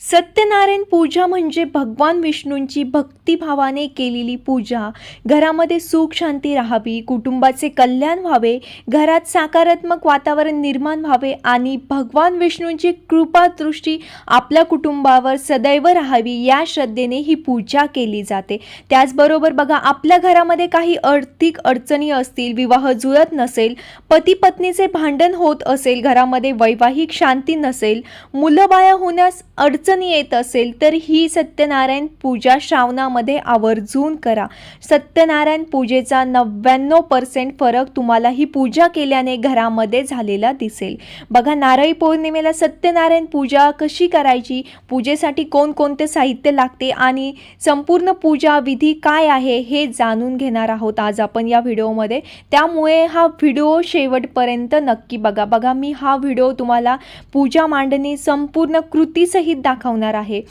सत्यनारायण पूजा म्हणजे भगवान विष्णूंची भक्तिभावाने केलेली पूजा. घरामध्ये सुख शांती राहावी, कुटुंबाचे कल्याण व्हावे, घरात सकारात्मक वातावरण निर्माण व्हावे आणि भगवान विष्णूंची कृपादृष्टी आपल्या कुटुंबावर सदैव राहावी या श्रद्धेने ही पूजा केली जाते. त्याचबरोबर बघा, आपल्या घरामध्ये काही आर्थिक अडचणी असतील, विवाह जुळत नसेल, पती पत्नीचे भांडण होत असेल, घरामध्ये वैवाहिक शांती नसेल, मुलं बाळं होण्यास अडचणी येत असेल, तर ही सत्यनारायण पूजा श्रावणामध्ये आवर्जून करा. सत्यनारायण पूजेचा 99% फरक तुम्हाला ही पूजा केल्याने घरामध्ये झालेला दिसेल. बघा, नारळी पौर्णिमेला सत्यनारायण पूजा कशी करायची, पूजेसाठी कोणकोणते साहित्य लागते आणि संपूर्ण पूजा विधी काय आहे हे जाणून घेणार आहोत आज आपण या व्हिडिओमध्ये. त्यामुळे हा व्हिडिओ शेवटपर्यंत नक्की बघा. मी हा व्हिडिओ तुम्हाला पूजा मांडणी संपूर्ण कृतीसहित दाखवणार आहे.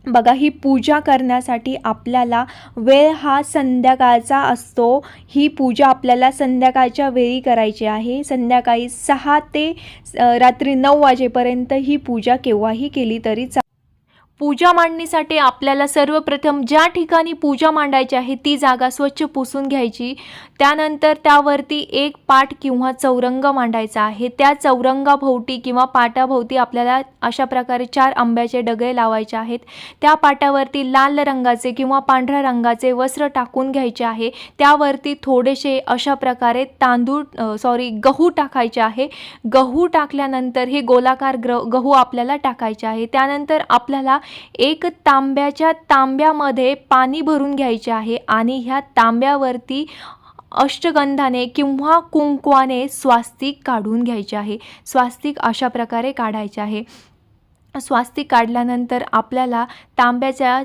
बघा, ही पूजा करण्यासाठी आपल्याला वेळ हा संध्याकाळचा असतो. ही पूजा आपल्याला संध्याकाळच्या वेळी करायची आहे. संध्याकाळी 6 ते रात्री 9 वाजेपर्यंत ही पूजा केव्हाही केली तरी पूजा मांडणीसाठी आपल्याला सर्वप्रथम ज्या ठिकाणी पूजा मांडायची आहे ती जागा स्वच्छ पुसून घ्यायची. त्यानंतर त्यावरती एक पाट किंवा चौरंग मांडायचा आहे. त्या चौरंगाभोवती किंवा पाटाभोवती आपल्याला अशा प्रकारे 4 आंब्याचे डगळे लावायचे आहेत. त्या पाटावरती लाल रंगाचे किंवा पांढऱ्या रंगाचे वस्त्र टाकून घ्यायचे आहे. त्यावरती थोडेसे अशा प्रकारे गहू टाकायचे आहे. गहू टाकल्यानंतर हे गोलाकार गहू आपल्याला टाकायचे आहे. त्यानंतर आपल्याला एक तांब्यामध्ये पाणी भरून घ्यायचे आहे आणि ह्या तांब्यावरती अष्टगंधाने किंवा कुंकवाने स्वास्तिक काढून घ्यायचे आहे. स्वास्तिक अशा प्रकारे काढायचे आहे. स्वास्तिक काढल्यानंतर आपल्याला तांब्याच्या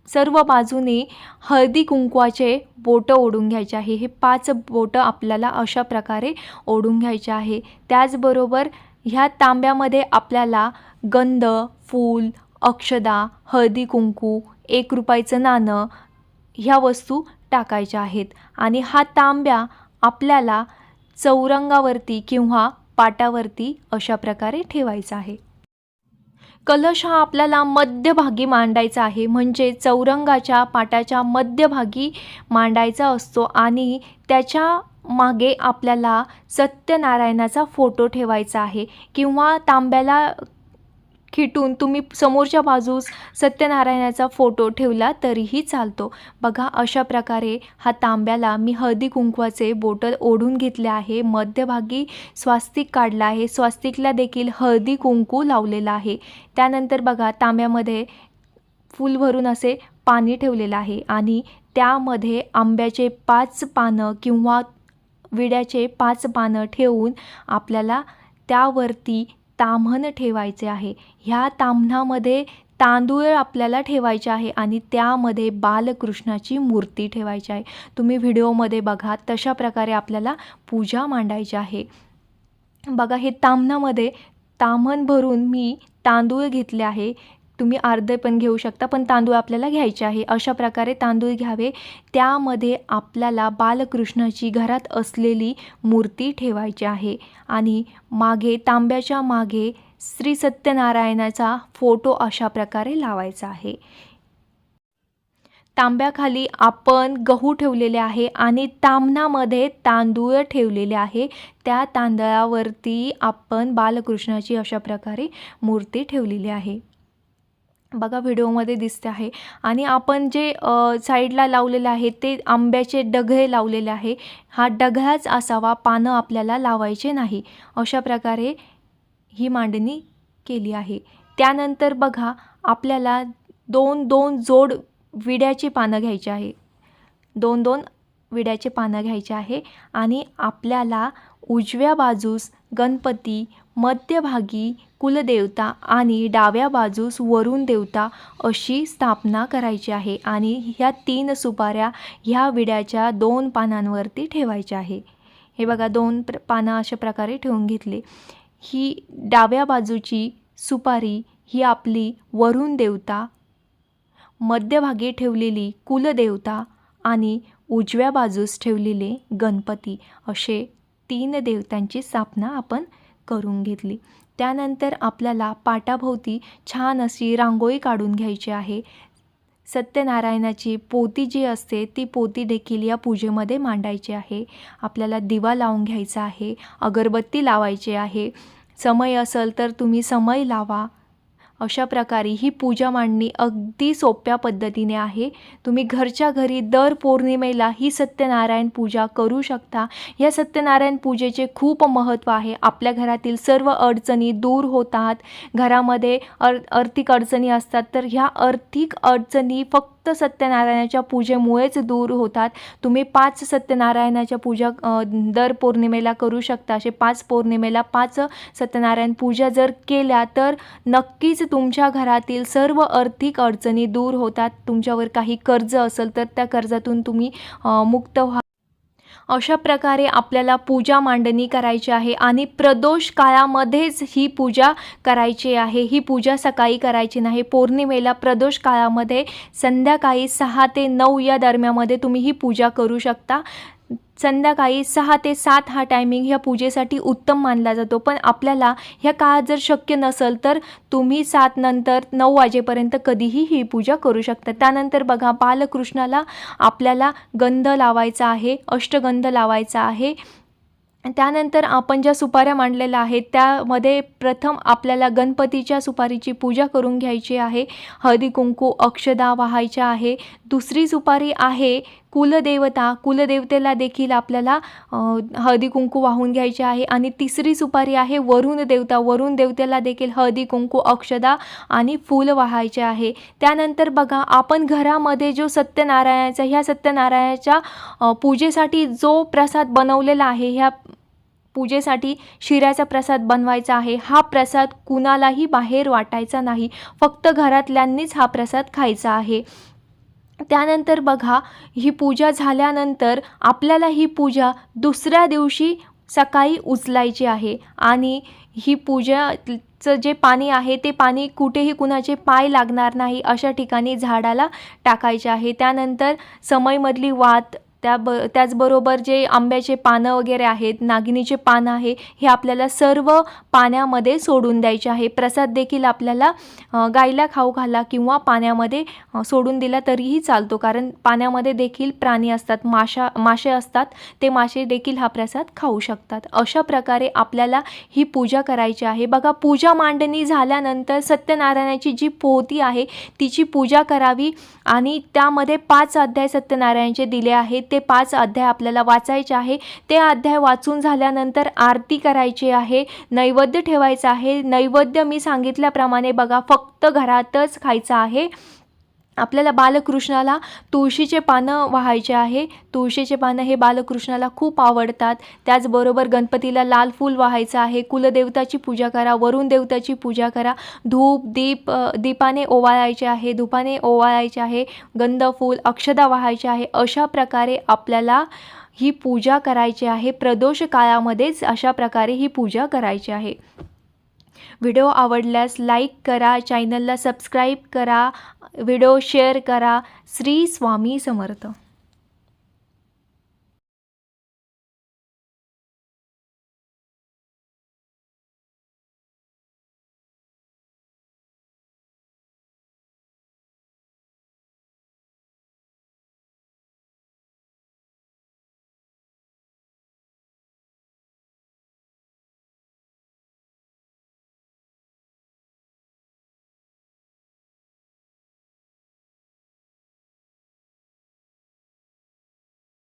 सर्व बाजूने हळदी कुंकवाचे बोटं ओढून घ्यायचे आहे. हे 5 बोटं आपल्याला अशा प्रकारे ओढून घ्यायचे आहे. त्याचबरोबर ह्या तांब्यामध्ये आपल्याला गंध, फूल, अक्षदा, हळदी कुंकू, 1 रुपयाचं नाणं ह्या वस्तू टाकायच्या आहेत आणि हा तांब्या आपल्याला चौरंगावरती किंवा पाटावरती अशा प्रकारे ठेवायचा आहे. कलश हा आपल्याला मध्यभागी मांडायचा आहे, म्हणजे चौरंगाच्या पाटाच्या मध्यभागी मांडायचा असतो आणि त्याच्या मागे आपल्याला सत्यनारायणाचा फोटो ठेवायचा आहे किंवा तांब्याला खिटून तुम्ही समोरच्या बाजूस सत्यनारायणाचा फोटो ठेवला तरीही चालतो. बघा, अशा प्रकारे हा तांब्याला मी हळदी कुंकवाचे बोटं ओढून घेतले आहे. मध्यभागी स्वास्तिक काढला आहे. स्वास्तिकला देखील हळदी कुंकू लावलेला आहे. त्यानंतर बघा, तांब्यामध्ये फूल भरून असे पाणी ठेवलेलं आहे आणि त्यामध्ये आंब्याचे 5 पानं किंवा विड्याचे 5 पानं ठेवून आपल्याला त्यावरती ताम्हण ठेवायचे आहे. ह्या ताम्हणामध्ये तांदूळ आपल्याला ठेवायचे आहे आणि त्यामध्ये बालकृष्णाची मूर्ती ठेवायची आहे. तुम्ही व्हिडिओमध्ये बघा, तशा प्रकारे आपल्याला पूजा मांडायची आहे. बघा, हे ताम्हणामध्ये ताम्हण भरून मी तांदूळ घेतले आहे. तुम्ही अर्धे पण घेऊ शकता, पण तांदूळ आपल्याला घ्यायचे आहे. अशा प्रकारे तांदूळ घ्यावे. त्यामध्ये आपल्याला बालकृष्णाची घरात असलेली मूर्ती ठेवायची आहे आणि मागे, तांब्याच्या मागे श्री सत्यनारायणाचा फोटो अशा प्रकारे लावायचा आहे. तांब्याखाली आपण गहू ठेवलेले आहे आणि ताम्हणामध्ये तांदूळ ठेवलेले आहे. त्या तांदळावरती आपण बालकृष्णाची अशा प्रकारे मूर्ती ठेवलेली आहे. बघा, व्हिडिओमध्ये दिसते आहे. आणि आपण जे साईडला लावलेलं आहे ते आंब्याचे डगळे लावलेले आहे. हा डगळाच असावा, पानं आपल्याला लावायचे नाही. अशा प्रकारे ही मांडणी केली आहे. त्यानंतर बघा, आपल्याला 2 जोड विड्याची पानं घ्यायची आहे. 2 विड्याचे पानं घ्यायचे आहे आणि आपल्याला उजव्या बाजूस गणपती, मध्यभागी कुलदेवता आणि डाव्या बाजूस वरुण देवता अशी स्थापना करायची आहे आणि ह्या 3 सुपाऱ्या ह्या विड्याच्या 2 पानांवरती ठेवायच्या आहे. हे बघा, 2 पानं अशा प्रकारे ठेवून घेतले. ही डाव्या बाजूची सुपारी ही आपली वरुण देवता, मध्यभागी ठेवलेली कुलदेवता आणि उजव्या बाजूस ठेवलेले गणपती असे 3 देवतांची स्थापना आपण करून घेतली. त्यानंतर आपल्याला पाटाभोवती छान अशी रांगोळी काढून घ्यायची आहे. सत्यनारायणाची पोथी जी असते ती पोथी देखील या पूजेमध्ये मांडायची आहे. आपल्याला दिवा लावून घ्यायचा आहे, अगरबत्ती लावायची आहे. समय असेल तर तुम्ही समय लावा. अशा प्रकारे ही पूजा मांडणी अगदी सोप्या पद्धतीने आहे. तुम्ही घरच्या घरी दर पौर्णिमेला ही सत्यनारायण पूजा करू शकता. या सत्यनारायण पूजेचे खूप महत्त्व आहे. आपल्या घरातील सर्व अडचणी दूर होतात. घरामध्ये आर्थिक अडचणी असतात तर ह्या आर्थिक अडचणी फक्त सत्यनारायणाच्या पूजेमुळेच दूर होतात. तुम्ही 5 सत्यनारायणाच्या पूजा दर पौर्णिमेला करू शकता. असे 5 पौर्णिमेला 5 सत्यनारायण पूजा जर केल्या तर नक्कीच तुमच्या घरातील सर्व आर्थिक अडचणी दूर होतात. तुमच्यावर काही कर्ज असेल तर त्या कर्जातून तुम्ही मुक्त व्हा. अशा प्रकारे आपल्याला पूजा मांडणी करायची आहे आणि प्रदोष काळामध्येच ही पूजा करायची आहे. ही पूजा सकाळी करायची नाही. पौर्णिमेला प्रदोष काळामध्ये संध्याकाळी 6 ते 9 या दरम्यानमध्ये तुम्ही ही पूजा करू शकता. संध्याकाळी 6 ते 7 हा टायमिंग ह्या पूजेसाठी उत्तम मानला जातो. पण आपल्याला ह्या काळात जर शक्य नसेल तर तुम्ही 7 नंतर 9 वाजेपर्यंत कधीही ही पूजा करू शकता. त्यानंतर बघा, बालकृष्णाला आपल्याला गंध लावायचा आहे, अष्टगंध लावायचा आहे. त्यानंतर आपण ज्या सुपाऱ्या मांडलेल्या आहेत त्यामध्ये प्रथम आपल्याला गणपतीच्या सुपारीची पूजा करून घ्यायची आहे. हळदी कुंकू अक्षदा वाहायच्या आहे. दुसरी सुपारी आहे कुलदेवतेला देखील आपल्याला हळदी कुंकू वाहून घ्यायचे आहे. आणि तिसरी सुपारी आहे वरुण देवतेला देखील हळदी कुंकू अक्षदा आणि फूल वाहायचे आहे. त्यानंतर बघा, आपण घरामध्ये जो ह्या सत्यनारायणाच्या पूजेसाठी जो प्रसाद बनवलेला आहे, ह्या पूजेसाठी शिऱ्याचा प्रसाद बनवायचा आहे. हा प्रसाद कुणालाही बाहेर वाटायचा नाही, फक्त घरातल्यांनीच हा प्रसाद खायचा आहे. त्यानंतर बघा, ही पूजा झाल्यानंतर आपल्याला ही पूजा दुसऱ्या दिवशी सकाळी उचलायची आहे आणि ही पूजाचं जे पाणी आहे ते पाणी कुठेही कुणाचे पाय लागणार नाही अशा ठिकाणी झाडाला टाकायचे आहे. त्यानंतर समईमधली वात, त्याचबरोबर जे आंब्याचे पानं वगैरे आहेत, नागिनीचे पानं आहे, हे आपल्याला सर्व पाण्यामध्ये सोडून द्यायचे आहे. प्रसाद देखील आपल्याला गाईला खाऊ घाला किंवा पाण्यामध्ये सोडून दिला तरीही चालतो, कारण पाण्यामध्ये देखील प्राणी असतात, मासे असतात, ते मासे देखील हा प्रसाद खाऊ शकतात. अशा प्रकारे आपल्याला ही पूजा करायची आहे. बघा, पूजा मांडणी झाल्यानंतर सत्यनारायणाची जी पोथी आहे तिची पूजा करावी आणि त्यामध्ये 5 अध्याय सत्यनारायणाचे दिले आहेत. ते 5 अध्याय आपल्याला वाचायचे आहे. ते अध्याय वाचून झाल्यानंतर आरती करायची आहे, नैवेद्य ठेवायचा आहे. नैवेद्य मी सांगितल्याप्रमाणे बघा, फक्त घरातच खायचं आहे. आपल्याला बालकृष्णाला तुळशीचे पानं वाहायचे आहे. तुळशीचे पानं हे बालकृष्णाला खूप आवडतात. त्याचबरोबर गणपतीला लाल फूल वाहायचं आहे. कुलदेवताची पूजा करा, वरुण देवताची पूजा करा. दीपाने ओवाळायचे आहे. गंध, फूल, अक्षदा वाहायचे आहे. अशा प्रकारे आपल्याला ही पूजा करायची आहे. प्रदोष काळामध्येच अशा प्रकारे ही पूजा करायची आहे. व्हिडिओ आवडल्यास लाईक करा, चॅनलला सबस्क्राईब करा, व्हिडिओ शेअर करा. श्री स्वामी समर्थ.